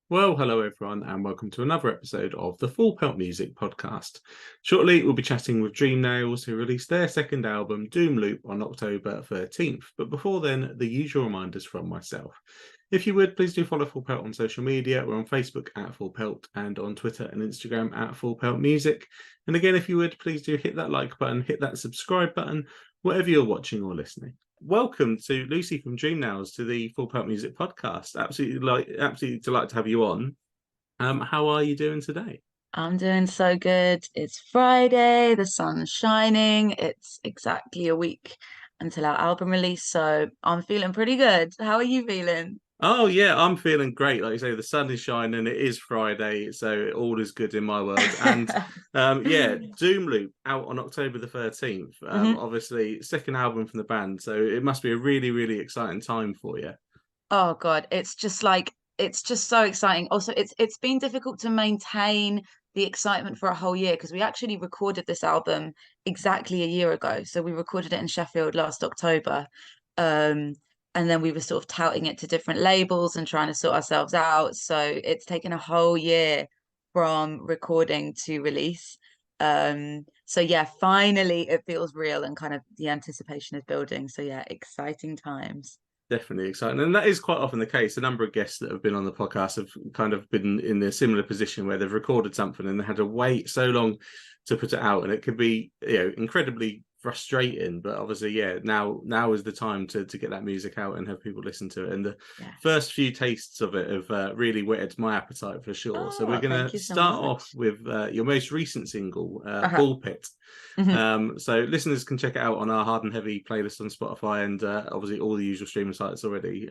Well, hello everyone, and welcome to another episode of the Full Pelt Music Podcast. Shortly, we'll be chatting with Dream Nails, who released their second album, Doom Loop, on October 13th. But before then, the usual reminders from myself. If you would, please do follow Full Pelt on social media. We're on Facebook at Full Pelt and on Twitter and Instagram at Full Pelt Music. And again, if you would, please do hit that like button, hit that subscribe button, whatever you're watching or listening. Welcome to Lucy from Dream Nails to the Full Pelt Music Podcast. Absolutely delighted to have you on. How are you doing today? I'm doing so good. It's Friday, the sun's shining. It's exactly a week until our album release, so I'm feeling pretty good. How are you feeling? Oh yeah, I'm feeling great. Like you say, the sun is shining. It is Friday, so all is good in my world. And yeah, Doom Loop out on October the 13th. hmm Obviously, second album from the band, so it must be a really, really exciting time for you. Oh God, it's just so exciting. Also, it's been difficult to maintain the excitement for a whole year because we actually recorded this album exactly a year ago. So we recorded it in Sheffield last October. Um, and then we were sort of touting it to different labels and trying to sort ourselves out. So it's taken a whole year from recording to release. So yeah, finally it feels real and kind of the anticipation is building. So yeah, exciting times. Definitely exciting. And that is quite often the case. A number of guests that have been on the podcast have kind of been in a similar position where they've recorded something and they had to wait so long to put it out. And it could be, incredibly frustrating. But obviously, yeah, now is the time to get that music out and have people listen to it. And the Yes. first few tastes of it have really whetted my appetite for sure. So we're Oh, going thank to you so start off much. with your most recent single, Uh-huh. Ball Pit. Mhm. So listeners can check it out on our Hard and Heavy playlist on Spotify and obviously all the usual streaming sites already.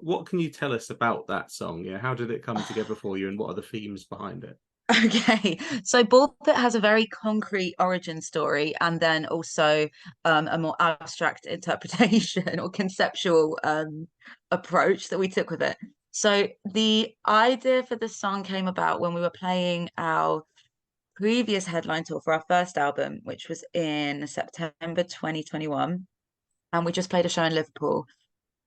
What can you tell us about that song? Yeah, how did it come together for you, and what are the themes behind it? Okay, so Ball Pit has a very concrete origin story and then also a more abstract interpretation or conceptual approach that we took with it. So the idea for the song came about when we were playing our previous headline tour for our first album, which was in September 2021. And we just played a show in Liverpool.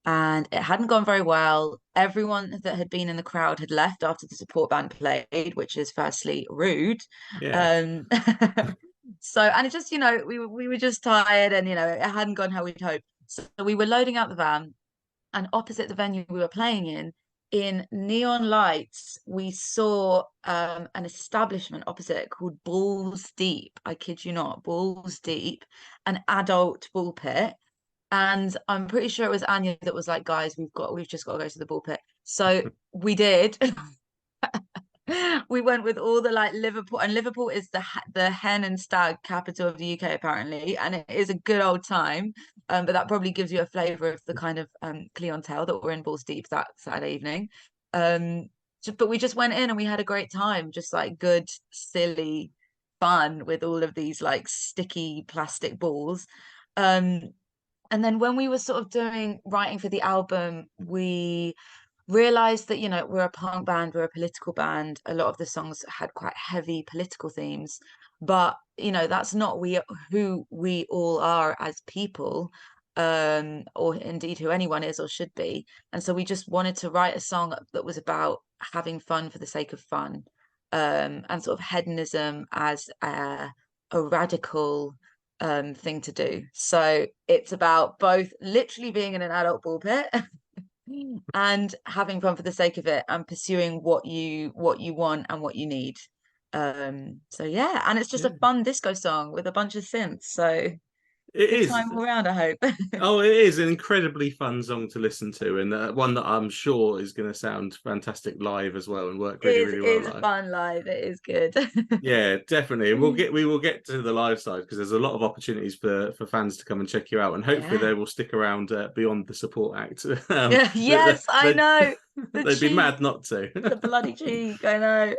And it hadn't gone very well. Everyone that had been in the crowd had left after the support band played, which is firstly rude. Yeah. Um, so, and it just, we were just tired, and it hadn't gone how we'd hoped. So we were loading out the van, and opposite the venue we were playing in neon lights, we saw an establishment opposite called Balls Deep. I kid you not, Balls Deep, an adult ball pit. And I'm pretty sure it was Anya that was like, guys, we've just got to go to the ball pit. So we did. We went with all the like Liverpool, and Liverpool is the hen and stag capital of the UK apparently, and it is a good old time. But that probably gives you a flavour of the kind of clientele that were in Balls Deep that Saturday evening. But we just went in and we had a great time, just like good, silly fun with all of these like sticky plastic balls. Um, and then when we were sort of doing writing for the album, we realized that, we're a punk band, we're a political band. A lot of the songs had quite heavy political themes, but that's not who we all are as people, or indeed who anyone is or should be. And so we just wanted to write a song that was about having fun for the sake of fun, and sort of hedonism as a radical thing to do. So it's about both literally being in an adult ball pit and having fun for the sake of it and pursuing what you want and what you need. So yeah, and it's just a Yeah. fun disco song with a bunch of synths. So It good is. time all around, I hope. Oh, it is an incredibly fun song to listen to, and one that I'm sure is going to sound fantastic live as well and work really, It really well is live. fun live. It is good. Yeah, definitely. And we will get to the live side because there's a lot of opportunities for fans to come and check you out, and hopefully Yeah. they will stick around beyond the support act. Yeah, yes, I They, know. The they'd be cheek, mad not to. the bloody cheek, I know.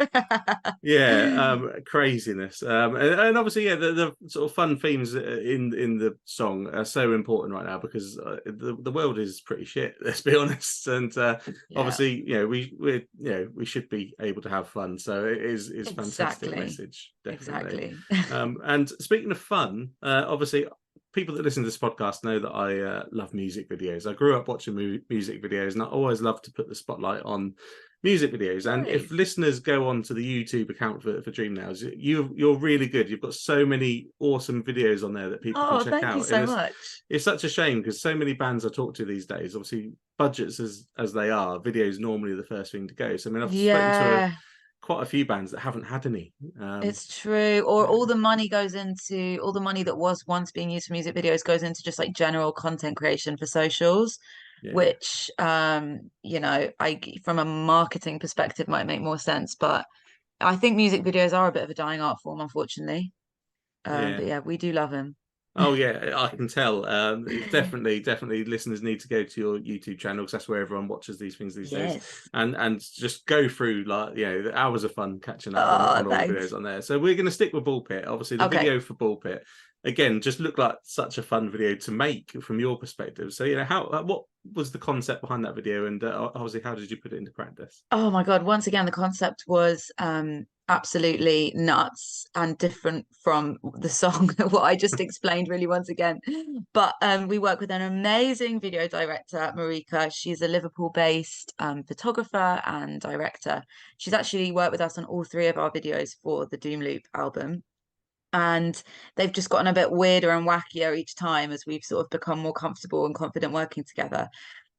Yeah, craziness, and obviously, yeah, the sort of fun themes in the song are so important right now because the world is pretty shit. Let's be honest, and Yeah, obviously, we should be able to have fun. So it is fantastic exactly. message, definitely. Exactly. And speaking of fun, obviously. people that listen to this podcast know that I love music videos. I grew up watching music videos, and I always love to put the spotlight on music videos. And if listeners go on to the YouTube account for Dream Nails, you're really good. You've got so many awesome videos on there that people can check out. Thank you so much. It's such a shame because so many bands I talk to these days, obviously budgets as they are, videos normally the first thing to go. So I mean, I've spoken to quite a few bands that haven't had any. It's true. Or all the money that was once being used for music videos goes into just like general content creation for socials, which you know, from a marketing perspective might make more sense, but I think music videos are a bit of a dying art form, unfortunately. But yeah, we do love them. Oh yeah, I can tell. Definitely listeners need to go to your YouTube channel because that's where everyone watches these things these days, and just go through, like, you know, the hours of fun catching up on all the videos on there. So we're going to stick with Ball Pit. Obviously, the video for Ball Pit again just looked like such a fun video to make from your perspective. So, you know, what was the concept behind that video, and obviously how did you put it into practice? Oh my God, once again, the concept was absolutely nuts and different from the song, what I just explained really once again. But we work with an amazing video director, Marika. She's a Liverpool-based photographer and director. She's actually worked with us on all 3 of our videos for the Doom Loop album. And they've just gotten a bit weirder and wackier each time as we've sort of become more comfortable and confident working together.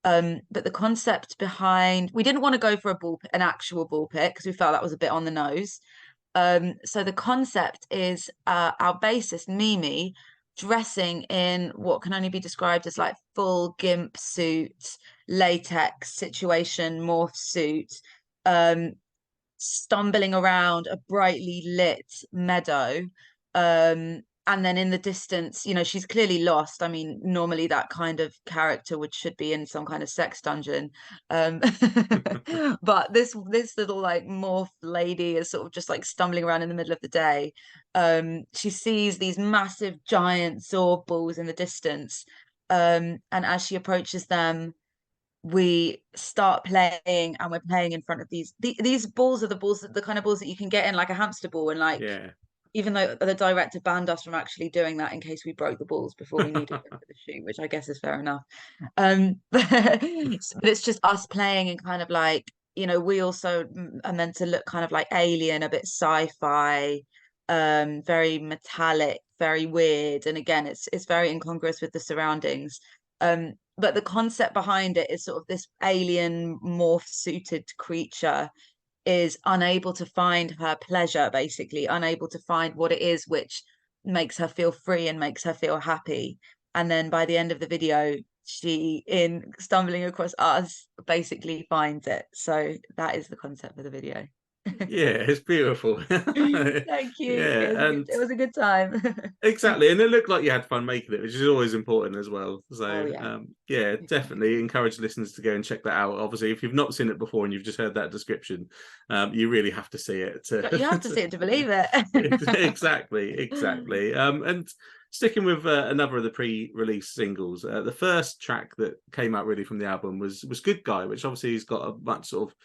But the concept behind, we didn't want to go for an actual ball pit because we felt that was a bit on the nose. So the concept is our bassist Mimi dressing in what can only be described as like full gimp suit, latex situation, morph suit, stumbling around a brightly lit meadow. And then in the distance, you know, she's clearly lost. I mean, normally that kind of character should be in some kind of sex dungeon. But this little like morph lady is sort of just like stumbling around in the middle of the day. She sees these massive giant sword balls in the distance. And as she approaches them, we start playing, and we're playing in front of these balls are the kind of balls that you can get in like a hamster ball, and like even though the director banned us from actually doing that in case we broke the balls before we needed them for the shoot, which I guess is fair enough. But it's just us playing and kind of like, you know, we also are meant to look kind of like alien, a bit sci-fi, very metallic, very weird. And again, it's very incongruous with the surroundings. But the concept behind it is sort of this alien morph suited creature is unable to find her pleasure, basically unable to find what it is which makes her feel free and makes her feel happy. And then by the end of the video, she, in stumbling across us, basically finds it. So that is the concept of the video. Yeah, it's beautiful. Thank you. It was a good time. Exactly, and it looked like you had fun making it, which is always important as well. So definitely encourage listeners to go and check that out. Obviously, if you've not seen it before and you've just heard that description, you really have to see it. You have to see it to believe it. Exactly. And sticking with another of the pre-release singles, the first track that came out really from the album was Good Guy, which obviously has got a much sort of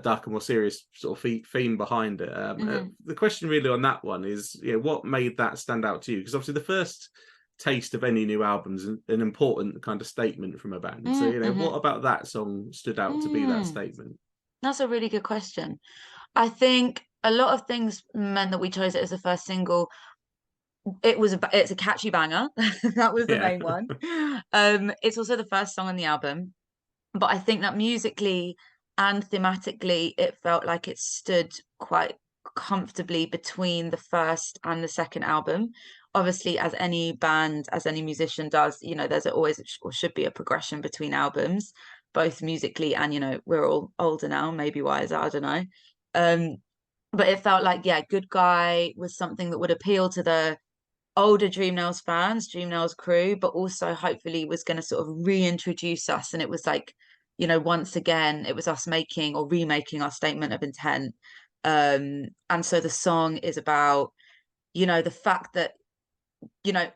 darker, more serious sort of theme behind it. The question really on that one is, you know, what made that stand out to you? Because obviously the first taste of any new album is an important kind of statement from a band. So, you know, what about that song stood out to be that statement? That's a really good question. I think a lot of things meant that we chose it as the first single. It's a catchy banger. That was the main one. It's also the first song on the album, but I think that musically and thematically, it felt like it stood quite comfortably between the first and the second album. Obviously, as any band, as any musician does, you know, there's always or should be a progression between albums, both musically and, you know, we're all older now, maybe wiser, I don't know. But it felt like, Good Guy was something that would appeal to the older Dream Nails fans, Dream Nails crew, but also hopefully was going to sort of reintroduce us. And it was like, you know, once again, it was us making or remaking our statement of intent. And so the song is about, you know, the fact that, you know,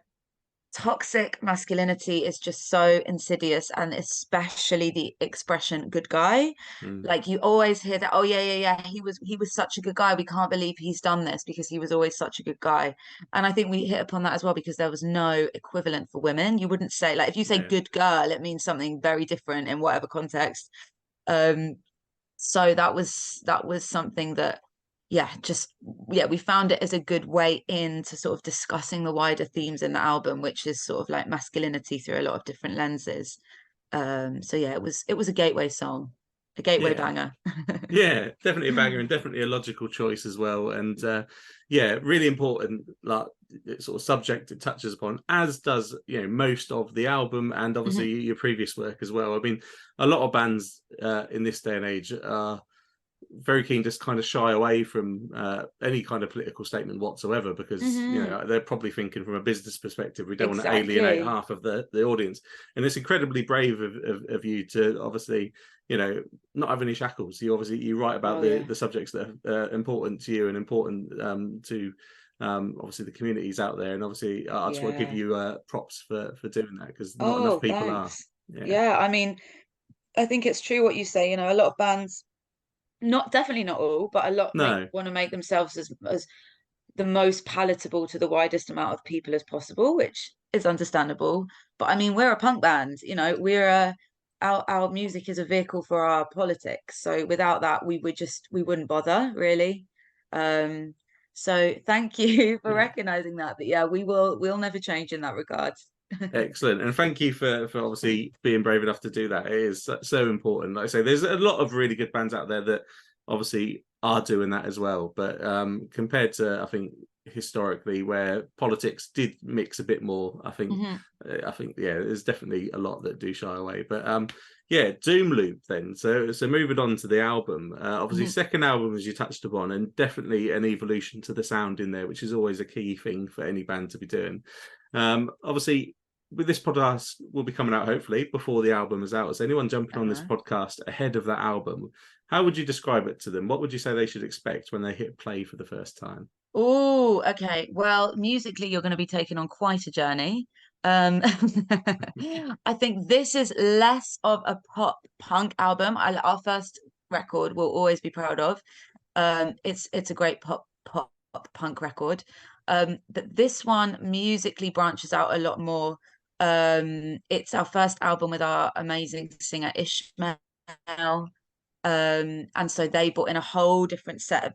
toxic masculinity is just so insidious, and especially the expression good guy. Mm, Like you always hear that, oh yeah, he was such a good guy, we can't believe he's done this because he was always such a good guy. And I think we hit upon that as well, because there was no equivalent for women. You wouldn't say, like, if you say yeah. good girl, it means something very different in whatever context. um so that was something that, yeah, just, yeah, we found it as a good way into sort of discussing the wider themes in the album, which is sort of like masculinity through a lot of different lenses. So yeah, it was a gateway song, a gateway Yeah. banger. Yeah, definitely a banger and definitely a logical choice as well. And yeah, really important, like sort of subject it touches upon, as does most of the album and obviously Mhm. your previous work as well. I mean, a lot of bands in this day and age are very keen to kind of shy away from any kind of political statement whatsoever, because Mhm. they're probably thinking from a business perspective, we don't want to alienate Exactly. half of the audience. And it's incredibly brave of you to obviously not have any shackles. You write about Oh the yeah. subjects that are important to you and important to obviously the communities out there. And obviously I just want to give Yeah. you props for doing that, because not enough Oh, people are. thanks. Yeah. Yeah, I mean, I think it's true what you say. A lot of bands, not definitely not all, but a lot No. want to make themselves as the most palatable to the widest amount of people as possible, which is understandable. But I mean, we're a punk band, we're our music is a vehicle for our politics. So without that, we wouldn't bother really. Um, so thank you for Yeah. recognizing that. But yeah, we'll never change in that regard. Excellent, and thank you for obviously being brave enough to do that. It is so important. Like I say, there's a lot of really good bands out there that obviously are doing that as well. But compared to, I think, historically, where politics did mix a bit more, Mhm. I think yeah, there's definitely a lot that do shy away. But yeah, Doom Loop then. So moving on to the album, obviously Mhm. second album, as you touched upon, and definitely an evolution to the sound in there, which is always a key thing for any band to be doing. Obviously, with this podcast will be coming out hopefully before the album is out. So anyone jumping on this Uh-huh. podcast ahead of that album, how would you describe it to them? What would you say they should expect when they hit play for the first time? Oh, okay. Well, musically, you're going to be taken on quite a journey. Um, I think this is less of a pop punk album. Our first record we'll always be proud of. It's a great pop punk record. But this one musically branches out a lot more. It's our first album with our amazing singer Ishmael. And so they brought in a whole different set of,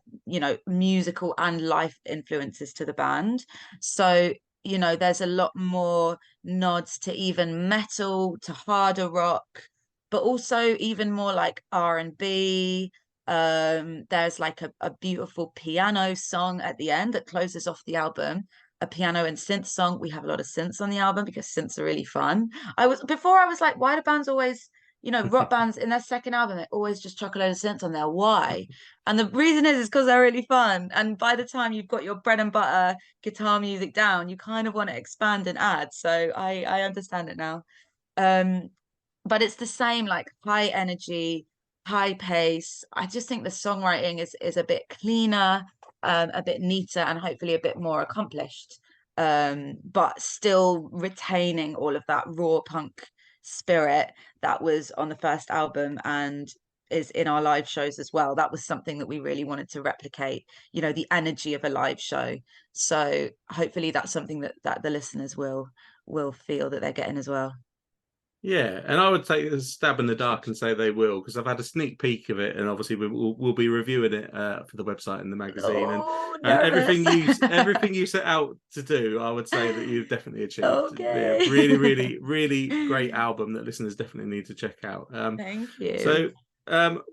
musical and life influences to the band. So, there's a lot more nods to even metal, to harder rock, but also even more like R&B. There's like a beautiful piano song at the end that closes off the album. A piano and synth song. We have a lot of synths on the album because synths are really fun. I was like, why do bands always, rock bands in their second album, they always just chuck a load of synths on there. Why? And the reason is because they're really fun. And by the time you've got your bread and butter guitar music down, you kind of want to expand and add. So I understand it now. Um, but it's the same, like high energy, high pace. I just think the songwriting is a bit cleaner, a bit neater, and hopefully a bit more accomplished. But still retaining all of that raw punk spirit that was on the first album and is in our live shows as well. That was something that we really wanted to replicate, the energy of a live show. So hopefully that's something that the listeners will feel that they're getting as well. Yeah, and I would take a stab in the dark and say they will, because I've had a sneak peek of it, and obviously we'll be reviewing it for the website and the magazine, Oh, and nervous. everything you set out to do, I would say that you've definitely achieved. Yeah, Okay. really, really, really great album that listeners definitely need to check out. Thank you. So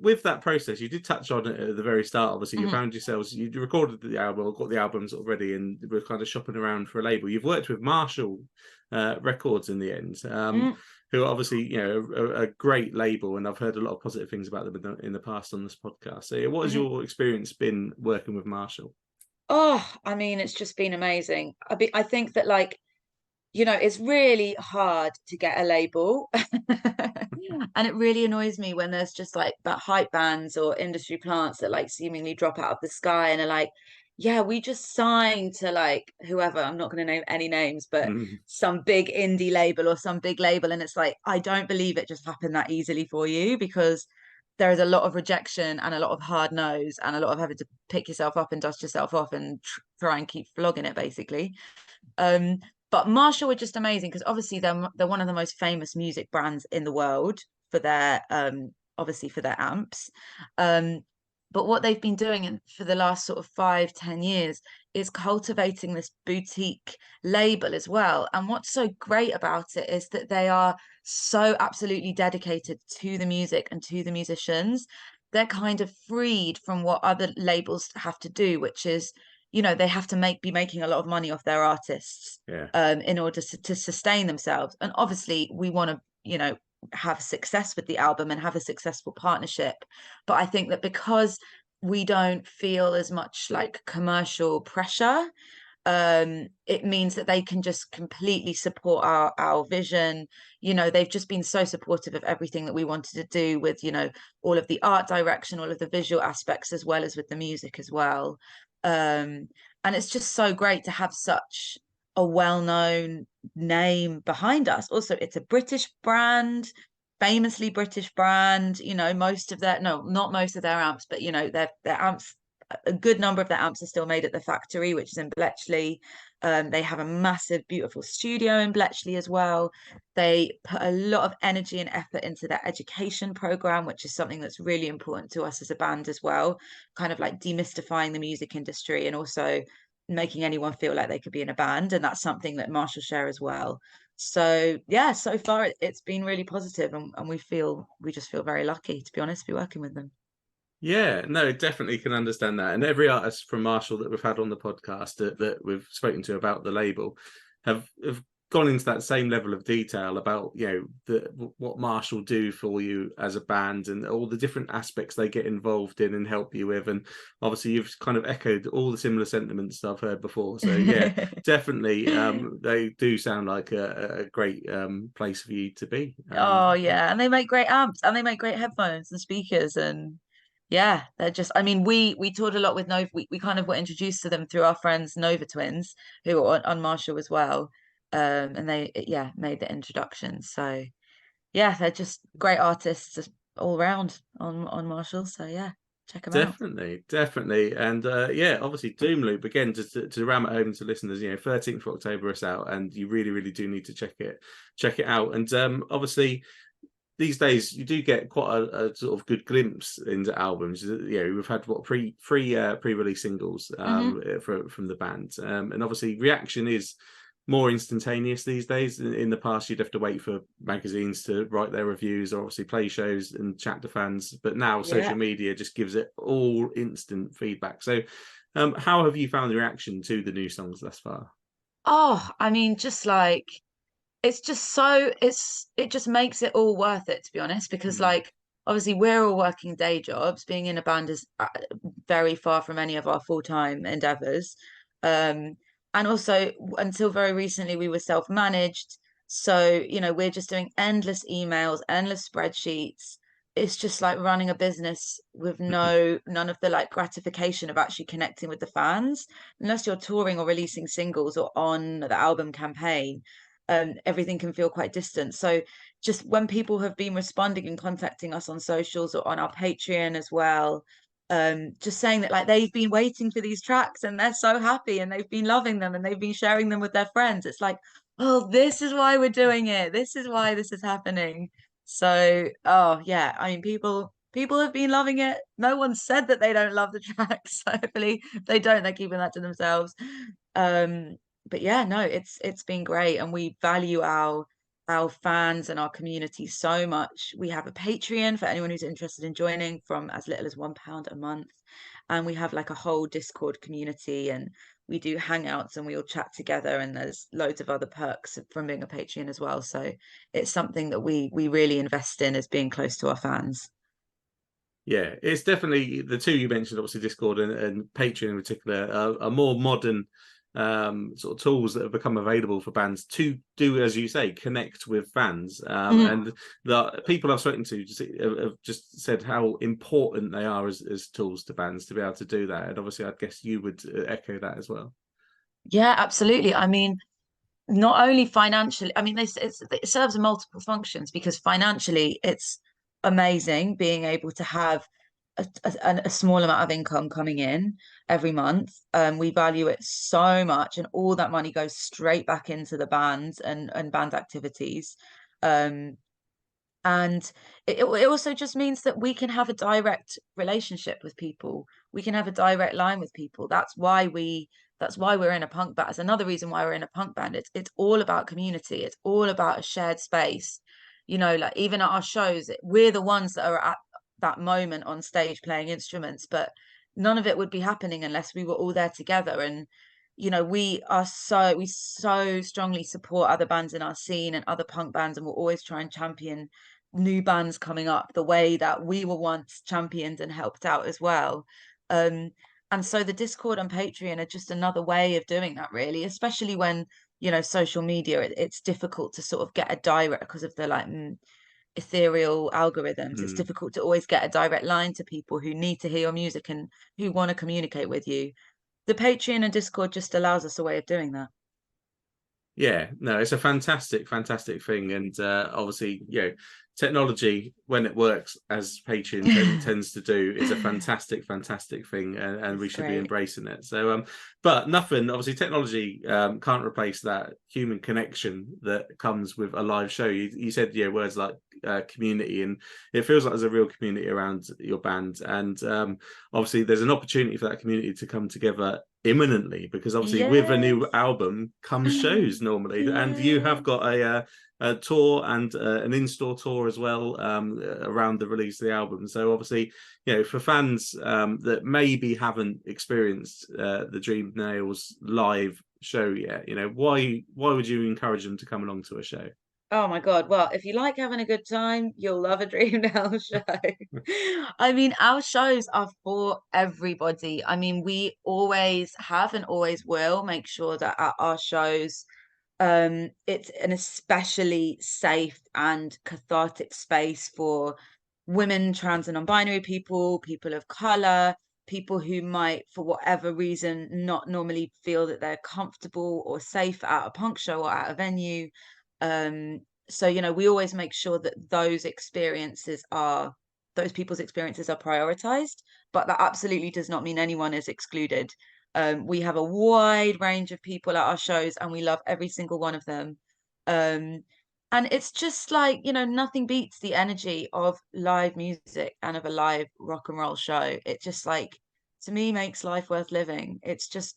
with that process, you did touch on it at the very start. Obviously, you Mhm. found yourselves, you recorded the album, or got the albums already, and were kind of shopping around for a label. You've worked with Marshall Records in the end. Mm. Who are obviously a great label, and I've heard a lot of positive things about them in the past on this podcast. So yeah, what has Mhm. your experience been working with Marshall? Oh, I mean, it's just been amazing. I think that, like, it's really hard to get a label. And it really annoys me when there's just like that hype bands or industry plants that like seemingly drop out of the sky and are like, yeah, we just signed to like whoever, I'm not going to name any names, but Mm. some big indie label or some big label. And it's like, I don't believe it just happened that easily for you, because there is a lot of rejection and a lot of hard no's and a lot of having to pick yourself up and dust yourself off and try and keep flogging it, basically. Um, but Marshall were just amazing because obviously they're one of the most famous music brands in the world for their obviously for their amps. Um, but what they've been doing for the last sort of 5-10 years is cultivating this boutique label as well. And what's so great about it is that they are so absolutely dedicated to the music and to the musicians. They're kind of freed from what other labels have to do, which is, they have to be making a lot of money off their artists Yeah. in order to sustain themselves. And obviously we want to, have success with the album and have a successful partnership. But I think that because we don't feel as much like commercial pressure, it means that they can just completely support our vision. They've just been so supportive of everything that we wanted to do with, all of the art direction, all of the visual aspects, as well as with the music as well. And it's just so great to have such a well-known name behind us. Also, it's a British brand, famously British brand. Most of their, no, not most of their amps, but their amps, a good number of their amps are still made at the factory, which is in Bletchley. They have a massive, beautiful studio in Bletchley as well. They put a lot of energy and effort into their education program, which is something that's really important to us as a band as well, kind of like demystifying the music industry and also making anyone feel like they could be in a band. And that's something that Marshall share as well. So yeah, so far it's been really positive, and we just feel very lucky, to be honest, to be working with them. Yeah, no, definitely can understand that. And every artist from Marshall that we've had on the podcast that we've spoken to about the label have gone into that same level of detail about, what Marshall do for you as a band and all the different aspects they get involved in and help you with. And obviously you've kind of echoed all the similar sentiments I've heard before. So yeah, definitely they do sound like a great place for you to be. Oh yeah, and they make great amps and they make great headphones and speakers, and yeah, they're just, I mean, we toured a lot with Nova. We kind of were introduced to them through our friends Nova Twins, who were on Marshall as well. And they, yeah, made the introduction. So yeah, they're just great artists all round on Marshall. So yeah, check them out. Definitely. And yeah, obviously Doom Loop, again, just to ram it home to listeners, 13th of October is out, and you really, really do need to check it out. And obviously these days you do get quite a sort of good glimpse into albums. We've had pre-release singles from the band, and obviously reaction is more instantaneous these days. In the past, you'd have to wait for magazines to write their reviews, or obviously play shows and chat to fans. But now social media just gives it all instant feedback. So how have you found the reaction to the new songs thus far? Oh, I mean, just like it's just so it just makes it all worth it, to be honest, because like obviously we're all working day jobs. Being in a band is very far from any of our full-time endeavors. And also until very recently we were self-managed. So, we're just doing endless emails, endless spreadsheets. It's just like running a business with none of the like gratification of actually connecting with the fans, unless you're touring or releasing singles or on the album campaign. Everything can feel quite distant. So just when people have been responding and contacting us on socials or on our Patreon as well, just saying that like they've been waiting for these tracks and they're so happy and they've been loving them and they've been sharing them with their friends. It's like, oh, this is why we're doing it. This is why this is happening. So, oh yeah, I mean, people have been loving it. No one said that they don't love the tracks. Hopefully, if they don't, they're keeping that to themselves. Um, but yeah, no, it's been great, and we value our fans and our community so much. We have a Patreon for anyone who's interested in joining from as little as £1 a month, and we have like a whole Discord community, and we do hangouts and we all chat together, and there's loads of other perks from being a Patreon as well. So it's something that we really invest in, as being close to our fans. Yeah, it's definitely the two you mentioned, obviously Discord and Patreon in particular, are more modern sort of tools that have become available for bands to do, as you say, connect with fans. And the people I've spoken to have just said how important they are as tools to bands to be able to do that. And obviously, I guess you would echo that as well. Yeah, absolutely. I mean, not only financially, I mean, it serves multiple functions, because financially it's amazing being able to have a small amount of income coming in every month. We value it so much, and all that money goes straight back into the bands and band activities. Um, and it also just means that we can have a direct relationship with people. We can have a direct line with people. That's why we're in a punk band. It's another reason why we're in a punk band. It's all about community. It's all about a shared space. You know, like even at our shows, we're the ones that are at that moment on stage playing instruments, but none of it would be happening unless we were all there together. And you know, we so strongly support other bands in our scene and other punk bands, and we'll always try and champion new bands coming up the way that we were once championed and helped out as well. And so the Discord and Patreon are just another way of doing that, really, especially when, you know, social media, it's difficult to sort of get a direct, because of the like ethereal algorithms. It's difficult to always get a direct line to people who need to hear your music and who want to communicate with you. The Patreon and Discord just allows us a way of doing that. Yeah, no, it's a fantastic thing. And obviously, you know, technology, when it works as Patreon tends to do, is a fantastic thing, and we should be embracing it. So but nothing, obviously, technology can't replace that human connection that comes with a live show. You said, yeah, words like community, and it feels like there's a real community around your band. And obviously there's an opportunity for that community to come together imminently, because obviously with a new album comes shows normally, and you have got a tour and an in-store tour as well around the release of the album. So obviously, you know, for fans that maybe haven't experienced the Dream Nails live show yet, you know, why would you encourage them to come along to a show? Oh my God. Well, if you like having a good time, you'll love a Dream Now show. I mean, our shows are for everybody. I mean, we always have and always will make sure that at our shows, it's an especially safe and cathartic space for women, trans and non-binary people, people of color, people who might, for whatever reason, not normally feel that they're comfortable or safe at a punk show or at a venue. So, you know, we always make sure that those people's experiences are prioritized, but that absolutely does not mean anyone is excluded. We have a wide range of people at our shows, and we love every single one of them. And it's just like, you know, nothing beats the energy of live music and of a live rock and roll show. It just like, to me, makes life worth living. It's just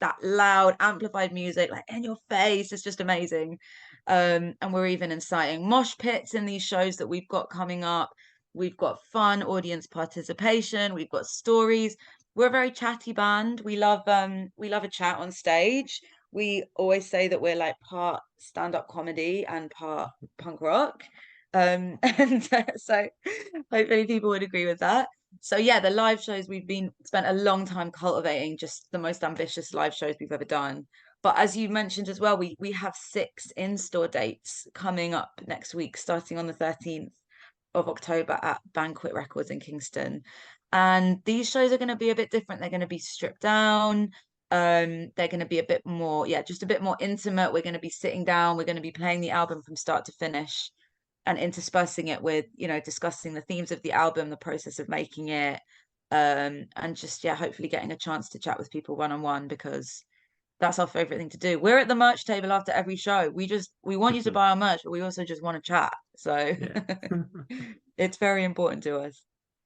that loud amplified music like in your face. It's just amazing. And we're even inciting mosh pits in these shows that we've got coming up. We've got fun audience participation, we've got stories. We're a very chatty band. We love a chat on stage. We always say that we're like part stand-up comedy and part punk rock. And so hopefully people would agree with that. So yeah, the live shows, we've been spent a long time cultivating just the most ambitious live shows we've ever done. But as you mentioned as well, we have 6 in-store dates coming up next week, starting on the 13th of October at Banquet Records in Kingston. And these shows are going to be a bit different. They're going to be stripped down. They're going to be a bit more, yeah, just a bit more intimate. We're going to be sitting down. We're going to be playing the album from start to finish, and interspersing it with, you know, discussing the themes of the album, the process of making it, and just, yeah, hopefully getting a chance to chat with people one-on-one, because that's our favorite thing to do. We're at the merch table after every show. We want you to buy our merch, but we also just want to chat. So Yeah. it's very important to us.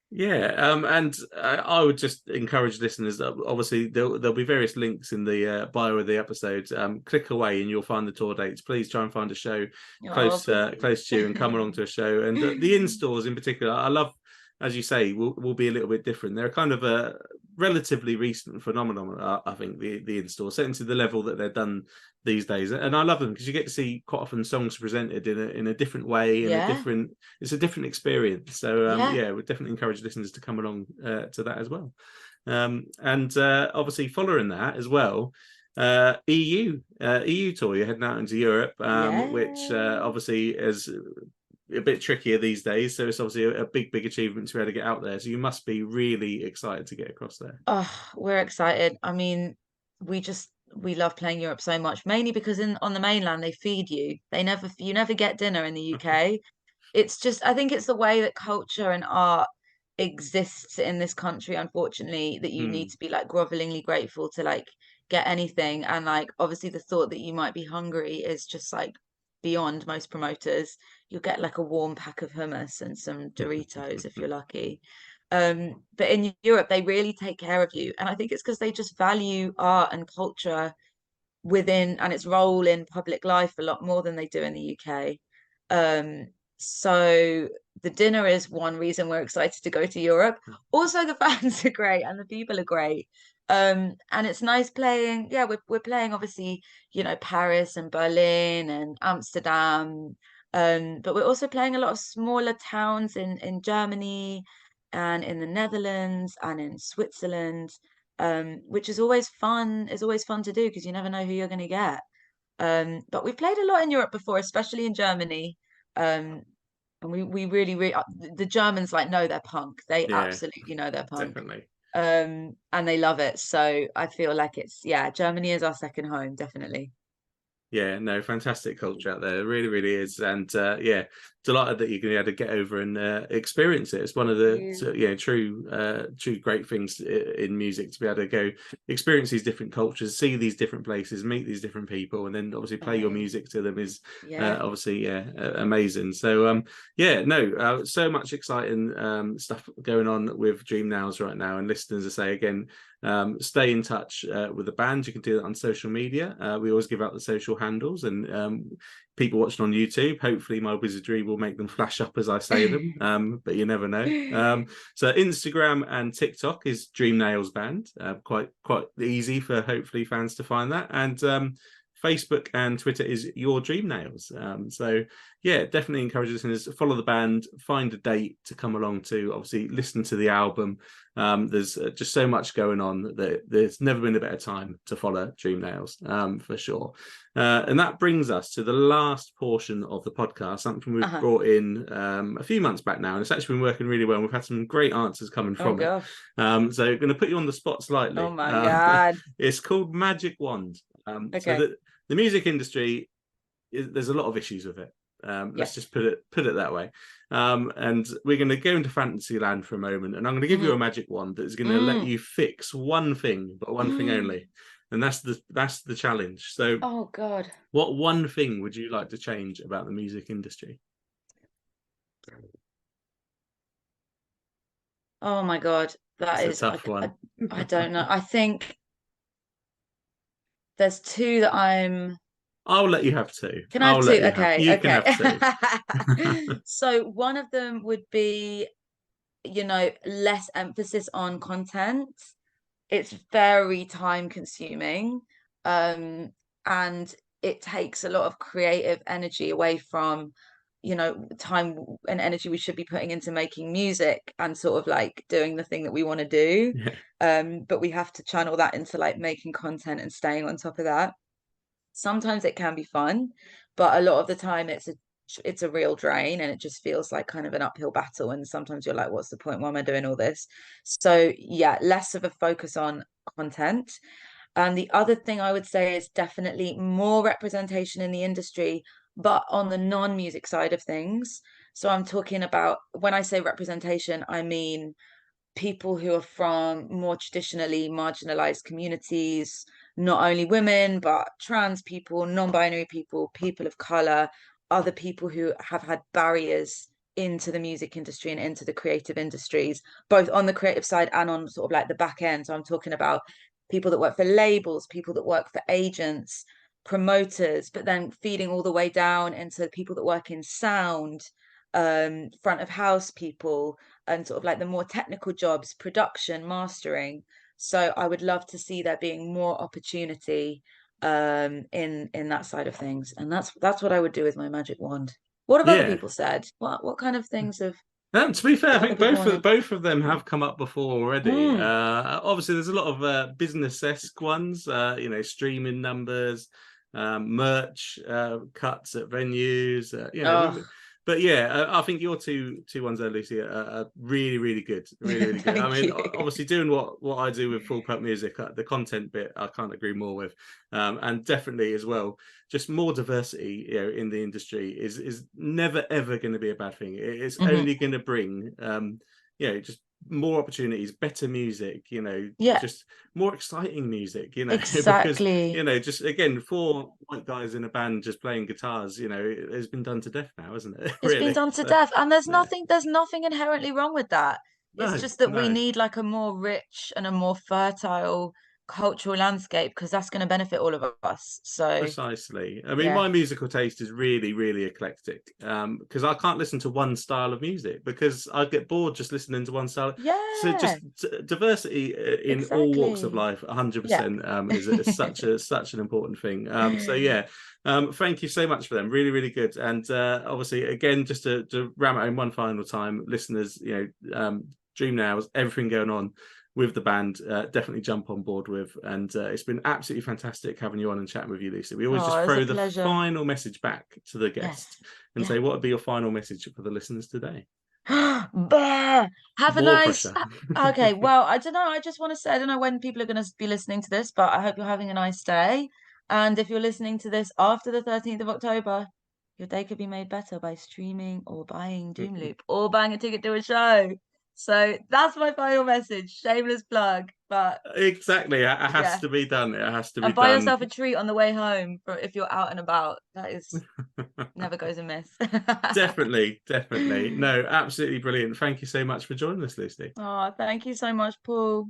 Yeah, and I would just encourage listeners. Obviously, there'll be various links in the bio of the episode. Click away, and you'll find the tour dates. Please try and find a show close to you, and come along to a show. And the in stores in particular, I love, as you say, will be a little bit different. They're kind of a relatively recent phenomenon, I think, the in store, certainly to the level that they're done these days. And I love them because you get to see quite often songs presented in a different way, it's a different experience. So yeah, we'd definitely encourage listeners to come along to that as well. And obviously following that as well, EU tour. You're heading out into Europe, which obviously is a bit trickier these days. So it's obviously a big achievement to be able to get out there. So you must be really excited to get across there. Oh, we're excited. I mean, we love playing Europe so much, mainly because on the mainland they feed you. You never get dinner in the UK. It's just, I think it's the way that culture and art exists in this country, unfortunately, that you need to be like grovelingly grateful to like get anything. And like obviously the thought that you might be hungry is just like beyond most promoters. You'll get like a warm pack of hummus and some Doritos if you're lucky. But in Europe, they really take care of you. And I think it's because they just value art and culture within and its role in public life a lot more than they do in the UK. So the dinner is one reason we're excited to go to Europe. Also, the fans are great and the people are great. And it's nice playing. Yeah, we're playing obviously, Paris and Berlin and Amsterdam. But we're also playing a lot of smaller towns in Germany and in the Netherlands and in Switzerland, which is always fun. Is always fun to do because you never know who you're going to get. But we've played a lot in Europe before, especially in Germany. And we really the Germans like know their punk. They absolutely know their punk. Definitely. And they love it. So I feel like Germany is our second home, definitely. Yeah, no, fantastic culture out there. It really, really is. And delighted that you're going to be able to get over and experience it. It's one of the true great things in music to be able to go experience these different cultures, see these different places, meet these different people, and then obviously play your music to them is obviously amazing. So so much exciting stuff going on with Dream Nows right now. And listeners, I say again, stay in touch with the band. You can do that on social media. We always give out the social handles, and people watching on YouTube, hopefully my wizardry will make them flash up as I say them, but you never know. So Instagram and TikTok is Dream Nails Band. Quite easy for hopefully fans to find that. And Facebook and Twitter is Your Dream Nails. So yeah, definitely encourage listeners to follow the band, find a date to come along to, obviously listen to the album. There's just so much going on that there's never been a better time to follow Dream Nails, for sure. And that brings us to the last portion of the podcast, something we've brought in a few months back now, and it's actually been working really well. We've had some great answers coming from it. So I'm going to put you on the spot slightly. Oh my God. It's called Magic Wand. Okay. So the music industry, there's a lot of issues with it. Let's just put it that way. And we're going to go into Fantasyland for a moment, and I'm going to give you a magic wand that is going to let you fix one thing, but one thing only. And that's the challenge. So, oh God, what one thing would you like to change about the music industry? Oh my God, That's a tough one. I don't know. I think there's two that I'll let you have two. Can I have two? Okay. You can have two. So one of them would be, less emphasis on content. It's very time consuming. And it takes a lot of creative energy away from, time and energy we should be putting into making music and sort of like doing the thing that we want to do. But we have to channel that into like making content and staying on top of that. Sometimes it can be fun, but a lot of the time it's a real drain, and it just feels like kind of an uphill battle. And sometimes you're like, what's the point? Why am I doing all this? So yeah, less of a focus on content. And the other thing I would say is definitely more representation in the industry, but on the non-music side of things. So I'm talking about, when I say representation, I mean people who are from more traditionally marginalized communities, not only women, but trans people, non-binary people, people of color, other people who have had barriers into the music industry and into the creative industries, both on the creative side and on sort of like the back end. So I'm talking about people that work for labels, people that work for agents, promoters, but then feeding all the way down into people that work in sound, front of house people, and sort of like the more technical jobs, production, mastering. So I would love to see there being more opportunity in that side of things. And that's what I would do with my magic wand. What have other people said? What kind of things have To be fair, I Have a think good morning. both of them have come up before already. Mm. Obviously, there's a lot of business-esque ones, streaming numbers, merch, cuts at venues. Oh, But yeah, I think your two ones there, Lucy, are really, really good, really, really good. I thank mean, you. obviously, doing what I do with Full Pelt Music, the content bit, I can't agree more with, and definitely as well, just more diversity, in the industry is never ever going to be a bad thing. It's Hmm. only going to bring, just more opportunities, better music, Yeah, just more exciting music, because exactly. just again, four white guys in a band just playing guitars, it's been done to death now, isn't it? It's been Really? done to So, death, and yeah. there's nothing inherently wrong with that. It's No, just that we no. need like a more rich and a more fertile cultural landscape because that's going to benefit all of us. So, Precisely. I mean, yeah. my musical taste is really, really eclectic. Because I can't listen to one style of music because I get bored just listening to one style. So Yeah, just diversity in all walks of exactly. life, Yeah. 100%, is such an important thing. So yeah, thank you so much for them. Really, really good. And obviously, again, just to ram it in one final time, listeners, Dream Now, everything going on with the band, definitely jump on board with. And it's been absolutely fantastic having you on and chatting with you, Lucy. We always Oh, just it's a throw the pleasure. final message back to the Yes. guest and Yeah. say, what would be your final message for the listeners today? Bah! Have a More nice. pressure. Okay, well, I don't know. I just want to say, I don't know when people are going to be listening to this, but I hope you're having a nice day. And if you're listening to this after the 13th of October, your day could be made better by streaming or buying Doom Loop or buying a ticket to a show. So that's my final message. Shameless plug, but Exactly. It has yeah. to be done. It has to be And buy done. yourself a treat on the way home for if you're out and about. That is never goes amiss. Definitely, definitely. No, absolutely brilliant. Thank you so much for joining us, Lucy. Oh, thank you so much, Paul.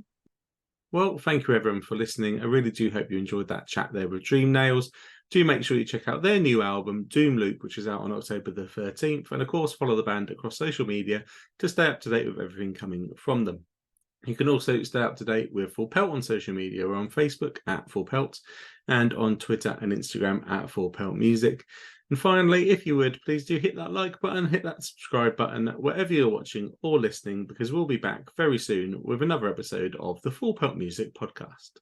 Well, thank you everyone for listening. I really do hope you enjoyed that chat there with Dream Nails. Do make sure you check out their new album, Doom Loop, which is out on October the 13th. And of course, follow the band across social media to stay up to date with everything coming from them. You can also stay up to date with Full Pelt on social media. We're on Facebook at Full Pelt and on Twitter and Instagram at Full Pelt Music. And finally, if you would, please do hit that like button, hit that subscribe button, wherever you're watching or listening, because we'll be back very soon with another episode of the Full Pelt Music Podcast.